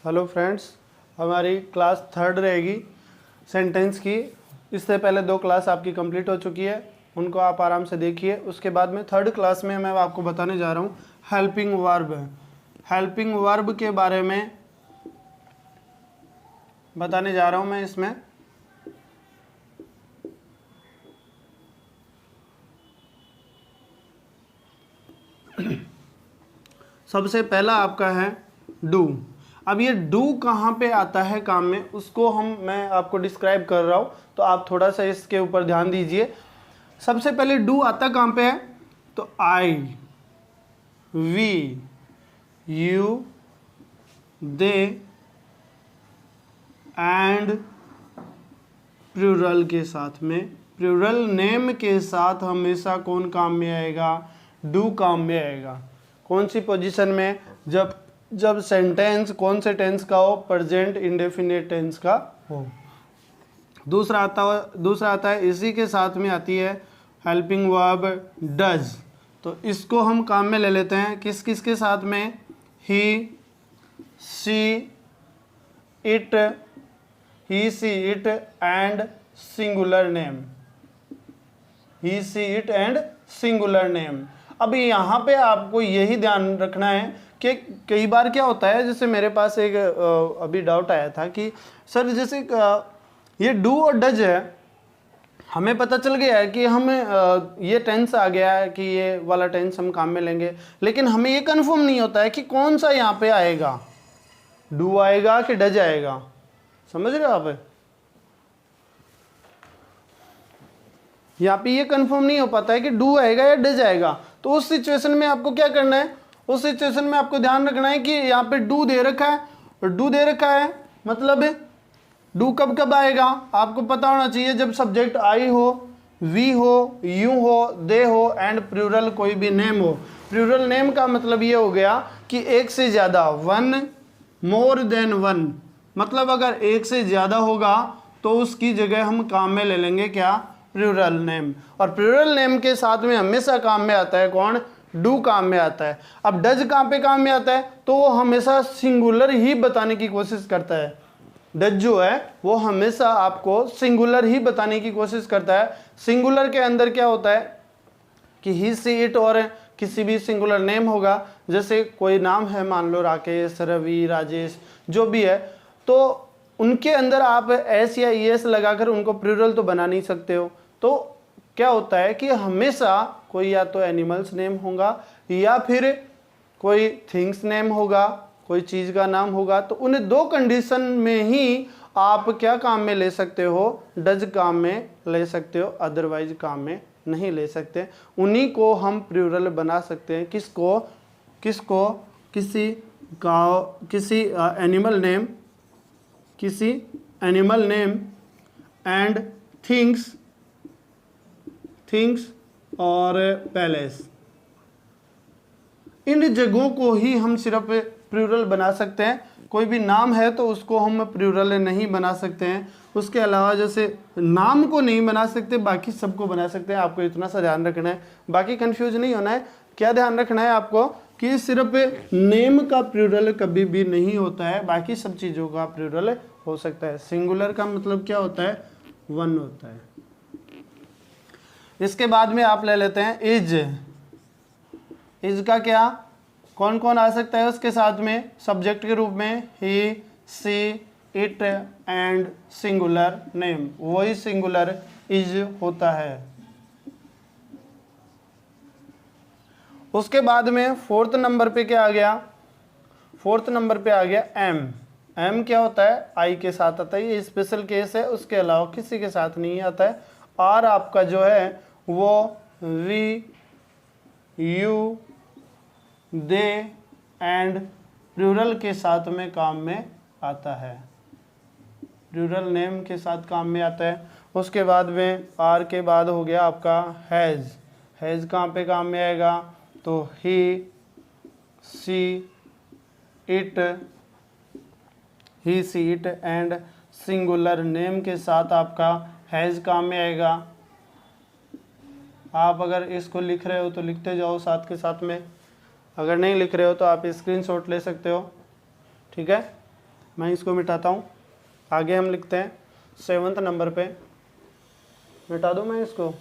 Hello friends, हमारी class third रहेगी sentence की। इससे पहले 2 क्लास आपकी कंप्लीट हो चुकी है, उनको आप आराम से देखिए। उसके बाद में थर्ड क्लास में मैं आपको बताने जा रहा हूँ हेल्पिंग वर्ब। हेल्पिंग वर्ब के बारे में बताने जा रहा हूँ मैं इसमें। सबसे पहला आपका है डू। अब ये डू कहाँ पे आता है काम में, उसको मैं आपको डिस्क्राइब कर रहा हूँ, तो आप थोड़ा सा इसके ऊपर ध्यान दीजिए। सबसे पहले डू आता कहाँ पे है, तो I, we, you, they and plural के साथ में। प्लूरल नेम के साथ हमेशा कौन काम में आएगा, डू काम में आएगा। कौन सी पोजीशन में, जब सेंटेंस कौन से टेंस का हो, प्रेजेंट इंडेफिनिट टेंस का हो। दूसरा आता है इसी के साथ में आती है हेल्पिंग वर्ब डज। तो इसको हम काम में ले लेते हैं किस किस के साथ में, he, she, it, he, she, it and singular name. He, she, it and singular name. अब यहाँ पे आपको यही ध्यान रखना है कि कई बार क्या होता है, जैसे मेरे पास एक अभी डाउट आया था कि सर जैसे ये डू और डज है, हमें पता चल गया है कि हम ये टेंस आ गया है कि ये वाला टेंस हम काम में लेंगे, लेकिन हमें ये कंफर्म नहीं होता है कि कौन सा यहाँ पे आएगा, डू आएगा कि डज आएगा। समझ रहे हो आप? यहाँ पे ये कंफर्म नहीं हो पाता है कि डू आएगा या डज आएगा। तो उस सिचुएशन में आपको क्या करना है, उस सिचुएशन में आपको ध्यान रखना है कि यहाँ पे डू दे रखा है, और डू दे रखा है मतलब डू कब कब आएगा आपको पता होना चाहिए, जब सब्जेक्ट आई हो, वी हो, यू हो, दे हो एंड प्लूरल कोई भी नेम हो। प्लूरल नेम का मतलब ये हो गया कि एक से ज़्यादा, वन, मोर देन वन। मतलब अगर एक से ज़्यादा होगा तो उसकी जगह हम काम में ले लेंगे क्या, प्लूरल नेम। और प्लूरल नेम के साथ में हमेशा काम में आता है कौन, डू काम में आता है। अब डज कहाँ पे काम में आता है, तो वो हमेशा सिंगुलर ही बताने की कोशिश करता है। डज जो है वो हमेशा आपको सिंगुलर ही बताने की कोशिश करता है। सिंगुलर के अंदर क्या होता है कि ही, सी, इट और किसी भी सिंगुलर नेम होगा, जैसे कोई नाम है मान लो राकेश, रवि, राजेश, जो भी है, तो उनके अंदर आप एस या ई एस लगाकर उनको प्लूरल तो बना नहीं सकते हो। तो क्या होता है कि हमेशा कोई या तो एनिमल्स नेम होगा या फिर कोई थिंग्स नेम होगा, कोई चीज़ का नाम होगा। तो उन 2 कंडीशन में ही आप क्या काम में ले सकते हो, डज काम में ले सकते हो, अदरवाइज काम में नहीं ले सकते। उन्हीं को हम प्लूरल बना सकते हैं। किसको, किसी एनिमल नेम एंड थिंग्स और पैलेस। इन जगहों को ही हम सिर्फ प्लूरल बना सकते हैं। कोई भी नाम है तो उसको हम प्लूरल नहीं बना सकते हैं। उसके अलावा जैसे नाम को नहीं बना सकते, बाकी सबको बना सकते हैं। आपको इतना सा ध्यान रखना है, बाकी कंफ्यूज नहीं होना है। क्या ध्यान रखना है आपको कि सिर्फ नेम का प्लूरल कभी भी नहीं होता है, बाकी सब चीज़ों का प्लूरल हो सकता है। सिंगुलर का मतलब क्या होता है, वन होता है। इसके बाद में आप ले लेते हैं इज का क्या, कौन कौन आ सकता है उसके साथ में सब्जेक्ट के रूप में, he, she, it and singular name. वही सिंगुलर इज होता है। उसके बाद में 4th नंबर पे क्या आ गया, 4th नंबर पे आ गया एम क्या होता है, आई के साथ आता है। ये स्पेशल केस है, उसके अलावा किसी के साथ नहीं आता है। आर आपका जो है वो we, you, they and plural के साथ में काम में आता है, प्लूरल नेम के साथ काम में आता है। उसके बाद में आर के बाद हो गया आपका हैज़ कहाँ पे काम में आएगा, तो ही, she, it and singular name के साथ आपका हैज़ काम में आएगा। आप अगर इसको लिख रहे हो तो लिखते जाओ साथ के साथ में, अगर नहीं लिख रहे हो तो आप स्क्रीनशॉट ले सकते हो, ठीक है। मैं इसको मिटाता हूँ। आगे हम लिखते हैं 7th नंबर पे, मिटा दूँ मैं इसको।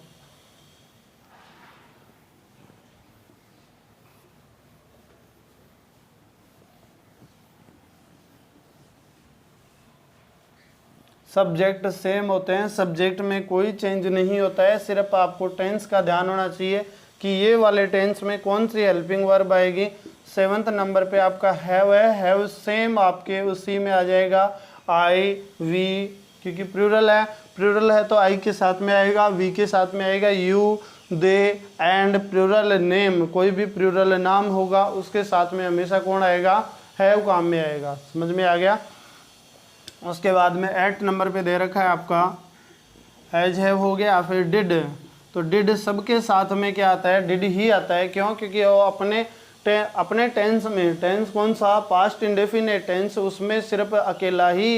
सब्जेक्ट सेम होते हैं, सब्जेक्ट में कोई चेंज नहीं होता है, सिर्फ आपको टेंस का ध्यान होना चाहिए कि ये वाले टेंस में कौन सी हेल्पिंग वर्ब आएगी। 7th नंबर पे आपका हैव है, हैव सेम आपके उसी में आ जाएगा आई वी, क्योंकि प्लूरल है, प्लूरल है तो आई के साथ में आएगा, वी के साथ में आएगा you, they and plural name, कोई भी प्लूरल नाम होगा उसके साथ में हमेशा कौन आएगा, हैव काम में आएगा। समझ में आ गया। उसके बाद में 8 नंबर पे दे रखा है आपका एज हैव हो गया, फिर डिड, तो डिड सबके साथ में क्या आता है, डिड ही आता है। क्यों? क्योंकि वो अपने टेंस में, टेंस कौन सा, पास्ट इंडेफिनिट टेंस, उसमें सिर्फ अकेला ही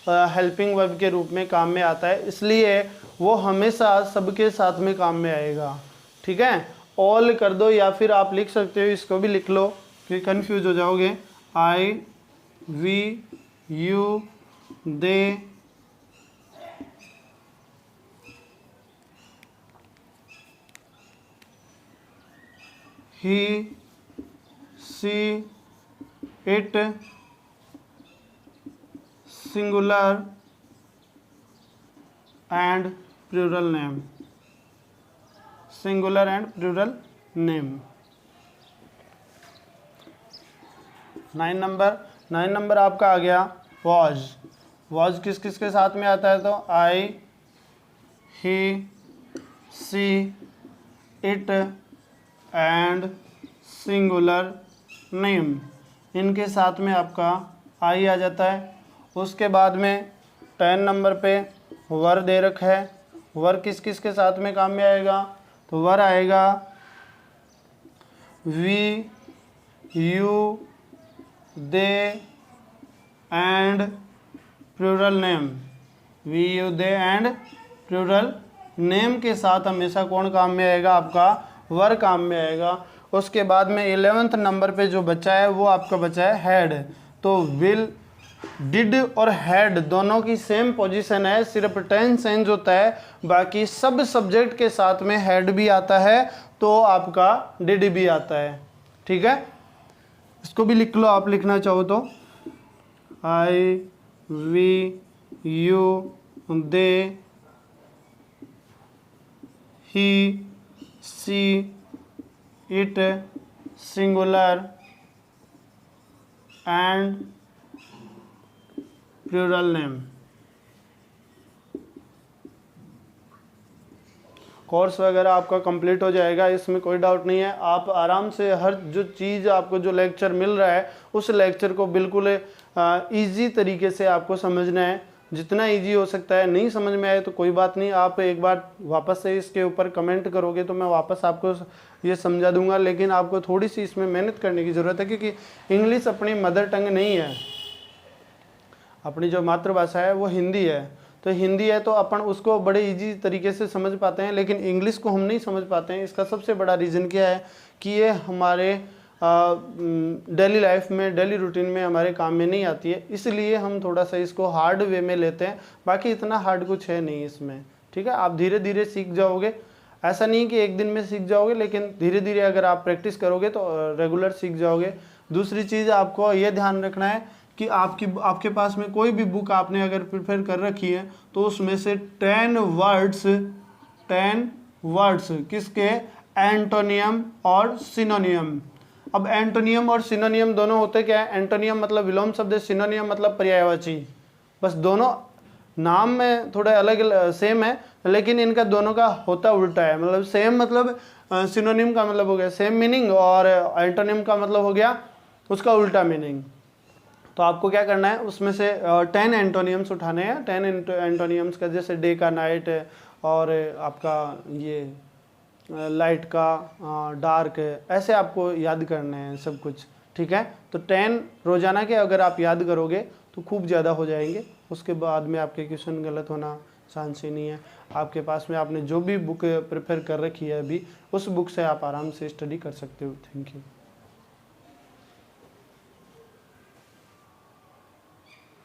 हेल्पिंग वर्ब के रूप में काम में आता है, इसलिए वो हमेशा सबके साथ में काम में आएगा। ठीक है, ऑल कर दो या फिर आप लिख सकते हो, इसको भी लिख लो क्योंकि कंफ्यूज हो जाओगे। I we you they he she it singular and plural name, singular and plural name. 9 number आपका आ गया वॉज। वॉज किस किस के साथ में आता है, तो I he she it and singular name, इनके साथ में आपका आई आ जाता है। उसके बाद में 10 नंबर पे वर दे रखा है, वर किस किस के साथ में काम में आएगा, तो वर आएगा we you they and plural name, we you they and plural name के साथ हमेशा कौन काम में आएगा, आपका वर काम में आएगा। उसके बाद में 11th नंबर पे जो बचा है वो आपका बचा है हैड, तो विल, डिड और हैड दोनों की सेम पोजीशन है, सिर्फ टेंस चेंज होता है, बाकी सब सब्जेक्ट के साथ में हैड भी आता है तो आपका डिड भी आता है। ठीक है, इसको भी लिख लो आप लिखना चाहो तो, I we you they he she it singular and plural name. Course वगैरह आपका कंप्लीट हो जाएगा, इसमें कोई डाउट नहीं है। आप आराम से हर जो चीज़ आपको जो लेक्चर मिल रहा है उस लेक्चर को बिल्कुल इजी तरीके से आपको समझना है, जितना इजी हो सकता है। नहीं समझ में आए तो कोई बात नहीं, आप एक बार वापस से इसके ऊपर कमेंट करोगे तो मैं वापस आपको ये समझा दूंगा, लेकिन आपको थोड़ी सी इसमें मेहनत करने की ज़रूरत है, क्योंकि इंग्लिश अपनी मदर टंग नहीं है, अपनी जो मातृभाषा है वो हिंदी है, तो हिंदी है तो अपन उसको बड़े इजी तरीके से समझ पाते हैं, लेकिन इंग्लिश को हम नहीं समझ पाते हैं। इसका सबसे बड़ा रीज़न क्या है कि ये हमारे डेली लाइफ में, डेली रूटीन में हमारे काम में नहीं आती है, इसलिए हम थोड़ा सा इसको हार्ड वे में लेते हैं। बाकी इतना हार्ड कुछ है नहीं इसमें। ठीक है, आप धीरे धीरे सीख जाओगे, ऐसा नहीं कि एक दिन में सीख जाओगे, लेकिन धीरे धीरे अगर आप प्रैक्टिस करोगे तो रेगुलर सीख जाओगे। दूसरी चीज़ आपको ये ध्यान रखना है कि आपके पास में कोई भी बुक आपने अगर प्रिपेयर कर रखी है तो उसमें से 10 वर्ड्स किसके, एंटोनियम और सिनोनियम। अब एंटोनियम और सिनोनियम दोनों होते क्या है, एंटोनियम मतलब विलोम शब्द, सिनोनियम मतलब पर्यायवाची। बस दोनों नाम में थोड़े अलग सेम है, लेकिन इनका दोनों का होता उल्टा है। मतलब सेम मतलब सिनोनिम का मतलब हो गया सेम मीनिंग, और एंटोनिम का मतलब हो गया उसका उल्टा मीनिंग। तो आपको क्या करना है, उसमें से 10 एंटोनियम्स उठाने हैं। 10 एंटोनियम्स का, जैसे डे का नाइट, और आपका ये लाइट का डार्क, ऐसे आपको याद करने हैं सब कुछ। ठीक है, तो 10 रोजाना के अगर आप याद करोगे तो खूब ज़्यादा हो जाएंगे, उसके बाद में आपके क्वेश्चन गलत होना चांस ही नहीं है। आपके पास में आपने जो भी बुक प्रिपेयर कर रखी है अभी, उस बुक से आप आराम से स्टडी कर सकते हो। Thank you.